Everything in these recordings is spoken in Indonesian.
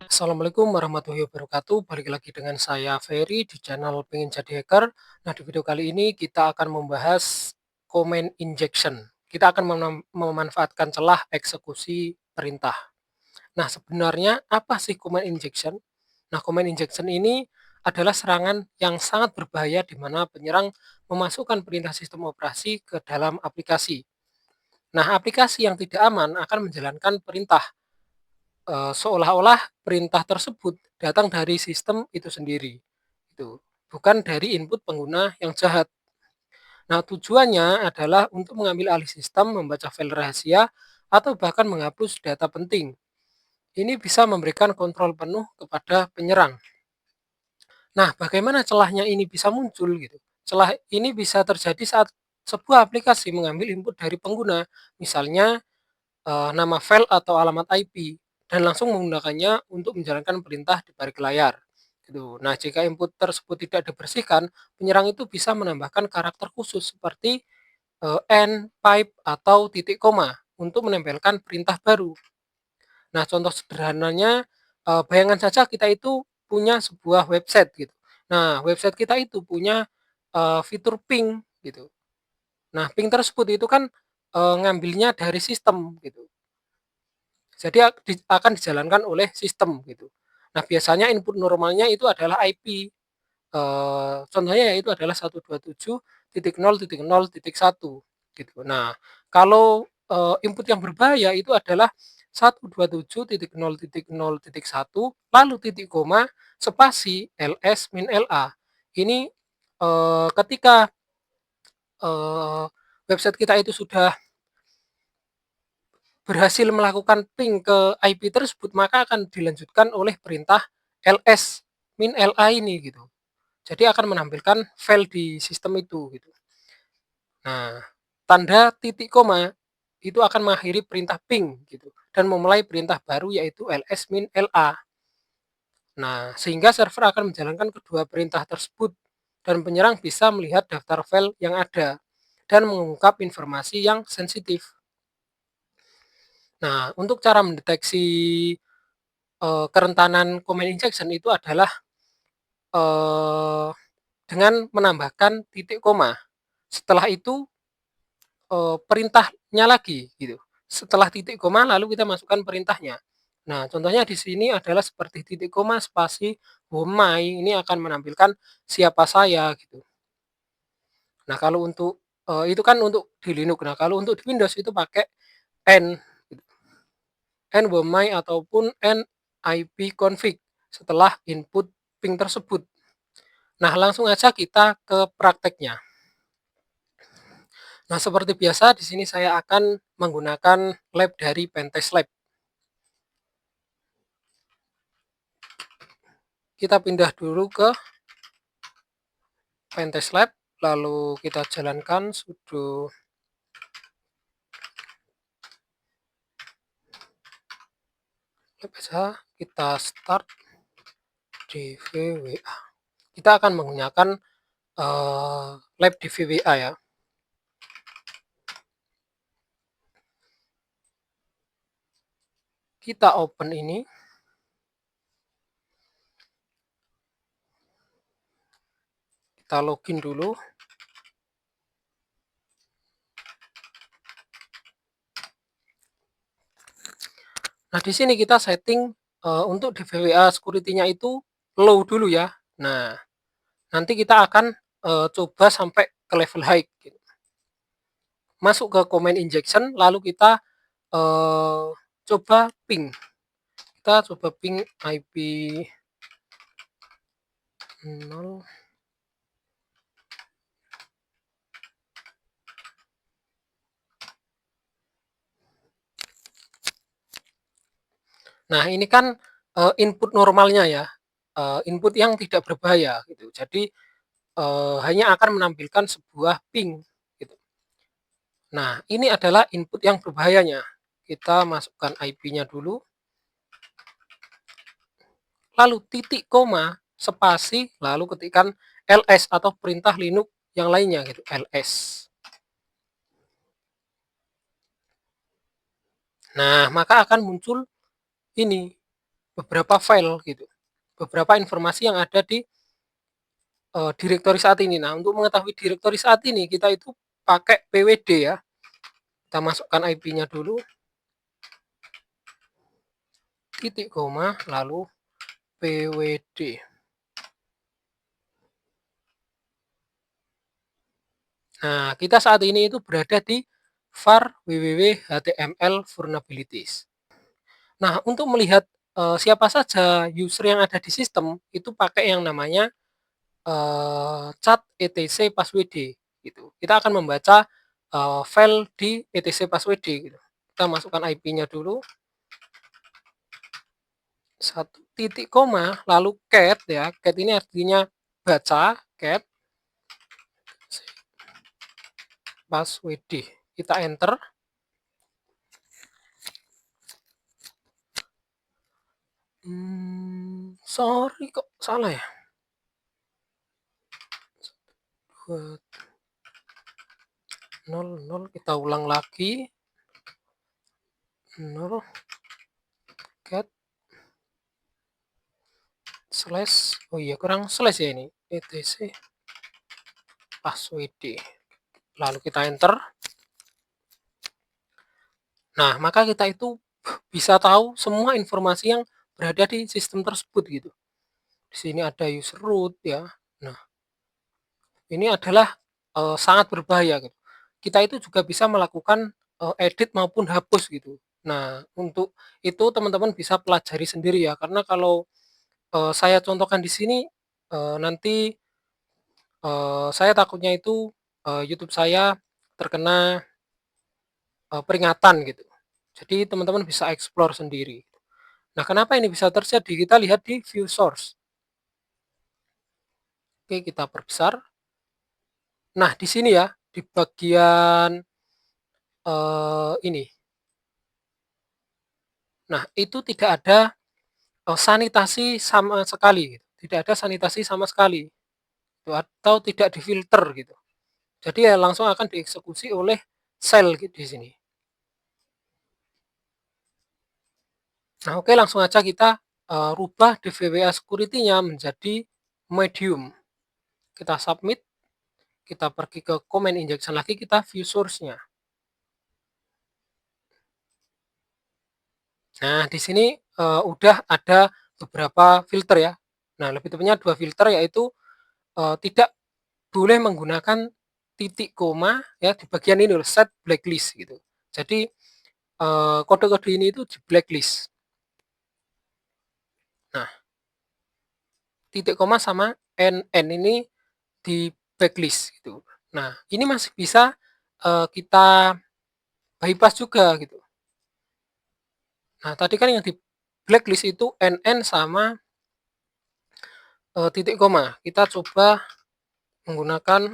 Assalamualaikum warahmatullahi wabarakatuh. Balik lagi dengan saya Ferry di channel Pengen Jadi Hacker. Nah, di video kali ini kita akan membahas comment injection. Kita akan memanfaatkan celah eksekusi perintah. Nah, sebenarnya apa sih comment injection? Nah, comment injection ini adalah serangan yang sangat berbahaya di mana penyerang memasukkan perintah sistem operasi ke dalam aplikasi. Nah, aplikasi yang tidak aman akan menjalankan perintah seolah-olah perintah tersebut datang dari sistem itu sendiri, itu bukan dari input pengguna yang jahat. Nah, tujuannya adalah untuk mengambil alih sistem, membaca file rahasia, atau bahkan menghapus data penting. Ini bisa memberikan kontrol penuh kepada penyerang. Nah, bagaimana celahnya ini bisa muncul gitu? Celah ini bisa terjadi saat sebuah aplikasi mengambil input dari pengguna, misalnya nama file atau alamat IP dan langsung menggunakannya untuk menjalankan perintah di balik layar. Gitu. Nah, jika input tersebut tidak dibersihkan, penyerang itu bisa menambahkan karakter khusus seperti end, pipe, atau titik koma untuk menempelkan perintah baru. Nah, contoh sederhananya, bayangan saja kita itu punya sebuah website gitu. Nah, website kita itu punya fitur ping gitu. Nah, ping tersebut itu kan ngambilnya dari sistem gitu. Jadi akan dijalankan oleh sistem gitu. Nah, biasanya input normalnya itu adalah IP. Contohnya yaitu adalah 127.0.0.1 gitu. Nah, kalau input yang berbahaya itu adalah 127.0.0.1 lalu titik koma spasi ls min la. Ini ketika eh, website kita itu sudah berhasil melakukan ping ke IP tersebut, maka akan dilanjutkan oleh perintah ls min la ini gitu. Jadi akan menampilkan file di sistem itu gitu. Nah, tanda titik koma itu akan mengakhiri perintah ping gitu dan memulai perintah baru yaitu ls min la. Nah, sehingga server akan menjalankan kedua perintah tersebut dan penyerang bisa melihat daftar file yang ada dan mengungkap informasi yang sensitif. Nah, untuk cara mendeteksi kerentanan comment injection itu adalah eh, dengan menambahkan titik koma. Setelah itu perintahnya lagi gitu. Setelah titik koma lalu kita masukkan perintahnya. Nah, contohnya di sini adalah seperti titik koma spasi my ini akan menampilkan siapa saya gitu. Nah, kalau untuk itu kan untuk di Linux. Nah, kalau untuk di Windows itu pakai n gitu. My ataupun ipconfig setelah input ping tersebut. Nah, langsung aja kita ke prakteknya. Nah, seperti biasa di sini saya akan menggunakan lab dari Pentest Lab. Kita pindah dulu ke Pentest Lab, lalu kita jalankan sudo lab saja, kita start dvwa. Kita akan menggunakan lab dvwa ya. Kita open ini. Kita login dulu. Nah, di sini kita setting untuk dvwa security-nya itu low dulu ya. Nah, nanti kita akan coba sampai ke level high. Gitu. Masuk ke comment injection, lalu kita coba ping. Kita coba ping IP 0. Nah, ini kan input normalnya ya, input yang tidak berbahaya gitu. Jadi hanya akan menampilkan sebuah ping gitu. Nah, ini adalah input yang berbahayanya. Kita masukkan IP-nya dulu. Lalu titik koma, spasi, lalu ketikkan ls atau perintah Linux yang lainnya gitu, ls. Nah, maka akan muncul ini, beberapa file gitu, beberapa informasi yang ada di, direktori saat ini. Nah, untuk mengetahui direktori saat ini, kita itu pakai pwd ya. Kita masukkan IP-nya dulu, titik koma, lalu pwd. Nah, kita saat ini itu berada di var www.html vulnerabilities. Nah, untuk melihat, siapa saja user yang ada di sistem, itu pakai yang namanya, cat etc passwd gitu. Kita akan membaca, file di etc passwd gitu. Kita masukkan IP-nya dulu, satu titik koma, lalu cat ya, cat ini artinya baca, cat passwd. Kita enter. Sorry kok salah ya? Buat 00, kita ulang lagi. 0 cat slash, oh iya kurang slash ya ini, etc passwd. Lalu kita enter. Nah, maka kita itu bisa tahu semua informasi yang berada di sistem tersebut gitu. Di sini ada user root ya. Nah, ini adalah, sangat berbahaya gitu. Kita itu juga bisa melakukan, edit maupun hapus gitu. Nah, untuk itu teman-teman bisa pelajari sendiri ya, karena kalau, saya contohkan di sini, nanti, saya takutnya itu, YouTube saya terkena, peringatan gitu. Jadi teman-teman bisa explore sendiri. Nah, kenapa ini bisa terjadi? Kita lihat di view source. Oke, kita perbesar. Nah, di sini ya, di bagian, ini. Nah, itu tidak ada, sanitasi sama sekali gitu, tidak ada sanitasi sama sekali, gitu, atau tidak difilter gitu. Jadi ya langsung akan dieksekusi oleh sel gitu di sini. Nah, oke langsung aja kita, rubah DVWA security-nya menjadi medium. Kita submit, kita pergi ke comment injection lagi, kita view source-nya. Nah, di sini, udah ada beberapa filter ya. Nah, lebih tepatnya 2 filter yaitu, tidak boleh menggunakan titik koma ya di bagian ini loh, set blacklist gitu. Jadi, kode-kode ini itu di blacklist. Nah, titik koma sama NN ini di backlist gitu. Nah, ini masih bisa, kita bypass juga gitu. Nah, tadi kan yang di blacklist itu NN sama, titik koma. Kita coba menggunakan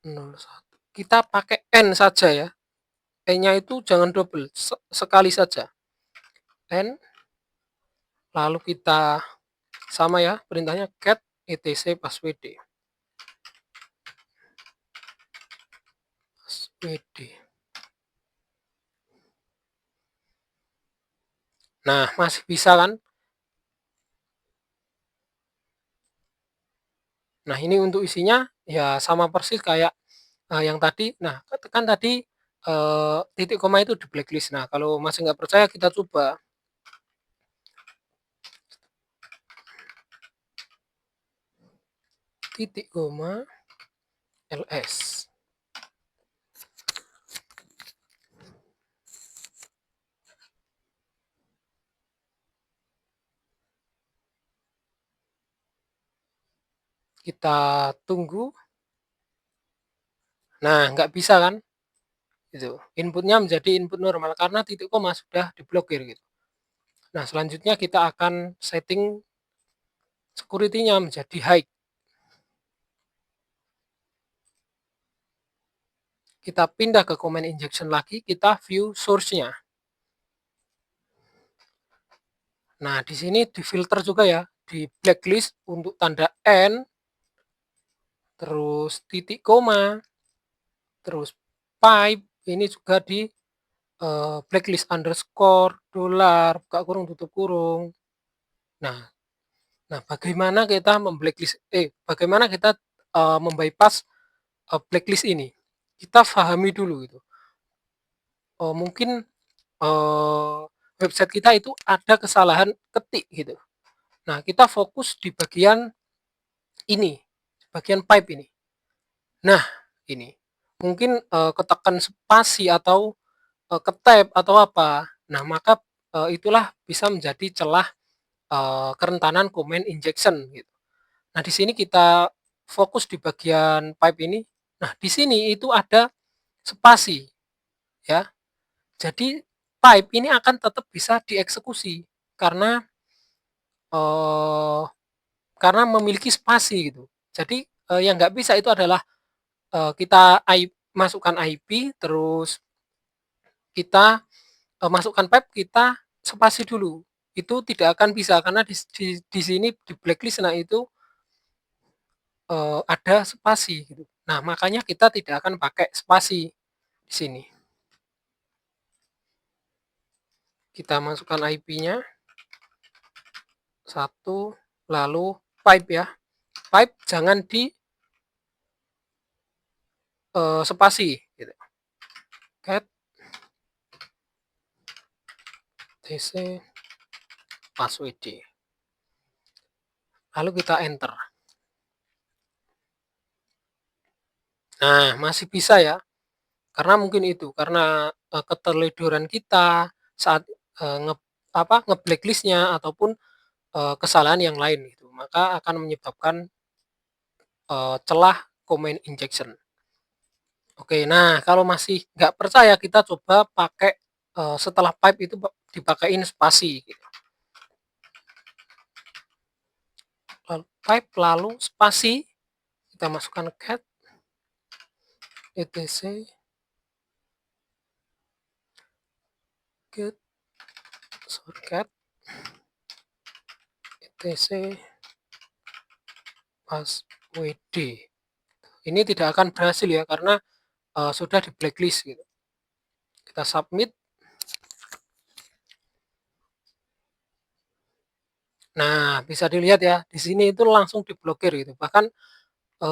01. Kita pakai N saja ya. N-nya itu jangan double, sekali saja. N, lalu kita sama ya perintahnya cat etc passwd. Passwd. Nah, masih bisa kan? Nah, ini untuk isinya ya sama persis kayak, yang tadi. Nah, kan tadi, titik koma itu di blacklist. Nah, kalau masih nggak percaya kita coba titik koma ls. Kita tunggu. Nah, nggak bisa kan? Gitu. Inputnya menjadi input normal karena titik koma sudah diblokir gitu. Nah, selanjutnya kita akan setting security-nya menjadi high. Kita pindah ke comment injection lagi, kita view source-nya. Nah, di sini difilter juga ya, di blacklist untuk tanda N, terus titik koma, terus pipe, ini juga di blacklist underscore, dolar, buka kurung, tutup kurung. Nah nah bagaimana kita, mem-bypass, blacklist ini? Kita pahami dulu gitu, mungkin, eee, website kita itu ada kesalahan ketik gitu. Nah, kita fokus di bagian ini, bagian pipe ini. Nah, ini, mungkin, ketekan spasi atau, ke-tab atau apa. Nah, maka, itulah bisa menjadi celah, kerentanan comment injection gitu. Nah, di sini kita fokus di bagian pipe ini. Nah, di sini itu ada spasi ya. Jadi pipe ini akan tetap bisa dieksekusi karena, eee, karena memiliki spasi gitu. Jadi, yang nggak bisa itu adalah, kita masukkan IP terus kita, masukkan pipe, kita spasi dulu. Itu tidak akan bisa karena di sini di blacklist nah itu, ada spasi gitu. Nah, makanya kita tidak akan pakai spasi di sini. Kita masukkan IP-nya, satu, lalu pipe ya. Pipe jangan di, spasi gitu. Cat tc passwd. Lalu kita enter. Nah, masih bisa ya, karena mungkin itu, karena, keteledoran kita saat, nge-blacklist-nya ataupun, kesalahan yang lain gitu, maka akan menyebabkan, celah comment injection. Oke, nah kalau masih nggak percaya kita coba pakai, setelah pipe itu dipakein spasi gitu. Lalu pipe lalu spasi, kita masukkan cat etc get shortcut etc passwd. Ini tidak akan berhasil ya karena, sudah di blacklist gitu. Kita submit. Nah, bisa dilihat ya, di sini itu langsung diblokir gitu. Bahkan,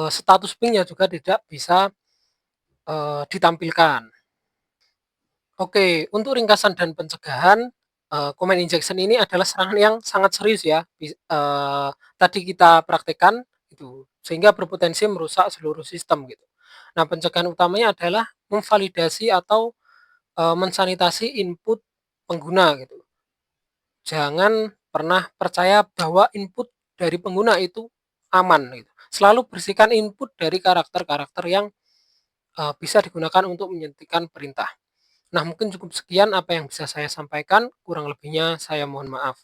status pingnya juga tidak bisa, ditampilkan. Oke, untuk ringkasan dan pencegahan, comment injection ini adalah serangan yang sangat serius ya, tadi kita praktekkan itu, sehingga berpotensi merusak seluruh sistem gitu. Nah, pencegahan utamanya adalah memvalidasi atau, mensanitasi input pengguna gitu. Jangan pernah percaya bahwa input dari pengguna itu aman gitu. Selalu bersihkan input dari karakter-karakter yang, bisa digunakan untuk menyuntikkan perintah. Nah, mungkin cukup sekian apa yang bisa saya sampaikan, kurang lebihnya saya mohon maaf.